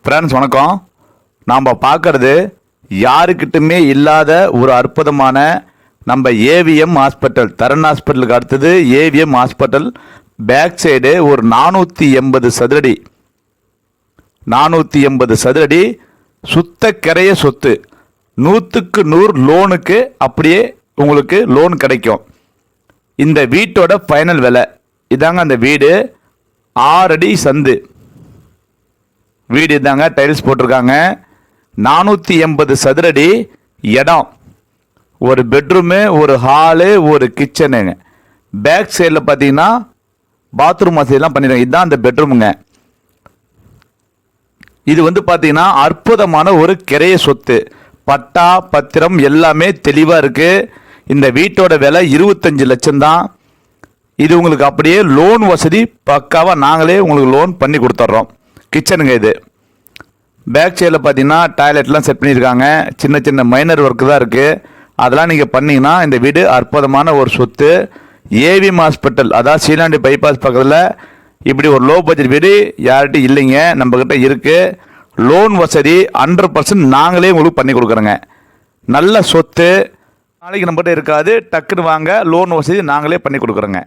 Friends வணக்கம். நாம் பார்க்குறது யாருக்கிட்டுமே இல்லாத ஒரு அற்புதமான நம்ம ஏவிஎம் ஹாஸ்பிட்டல், தரன் ஹாஸ்பிட்டலுக்கு அடுத்தது ஏவிஎம் ஹாஸ்பிட்டல். பேக் சைடு ஒரு 480 சதுரடி, 480 சதுரடி சுத்த கரைய சொத்து. 100க்கு 100 லோனுக்கு அப்படியே உங்களுக்கு லோன் கிடைக்கும். இந்த வீட்டோட ஃபைனல் விலை இதாங்க. அந்த வீடு 6 அடி சந்து வீடு இதாங்க. டைல்ஸ் போட்டிருக்காங்க. 480 சதுரடி இடம். ஒரு பெட்ரூமு, ஒரு ஹாலு, ஒரு கிச்சனுங்க. பேக் சைடில் பார்த்தீங்கன்னா பாத்ரூம் வசதியெல்லாம் பண்ணிடுறாங்க. இதுதான் அந்த பெட்ரூமுங்க. இது பார்த்தீங்கன்னா அற்புதமான ஒரு கிரைய சொத்து. பட்டா பத்திரம் எல்லாமே தெளிவாக இருக்குது. இந்த வீட்டோட விலை 25 லட்சம் தான். இது உங்களுக்கு அப்படியே லோன் வசதி பக்காவாக நாங்களே உங்களுக்கு லோன் பண்ணி கொடுத்துட்றோம். கிச்சனுங்க இது. பேக் சைடில் பார்த்தீங்கன்னா டாய்லெட்லாம் செட் பண்ணியிருக்காங்க. சின்ன சின்ன மைனர் ஒர்க்கு தான் இருக்குது. அதெல்லாம் நீங்கள் பண்ணிங்கன்னா இந்த வீடு அற்புதமான ஒரு சொத்து. ஏவிஎம் ஹாஸ்பிட்டல், அதாவது சீலாண்டி பைபாஸ் பக்கத்தில் இப்படி ஒரு லோ பட்ஜெட் வீடு யார்கிட்டையும் இல்லைங்க, நம்மக்கிட்ட இருக்குது. லோன் வசதி 100% நாங்களே உங்களுக்கு பண்ணி கொடுக்குறோங்க. நல்ல சொத்து. நாளைக்கு நம்மகிட்ட இருக்காது, டக்குன்னு வாங்க, லோன் வசதி நாங்களே பண்ணி கொடுக்குறோங்க.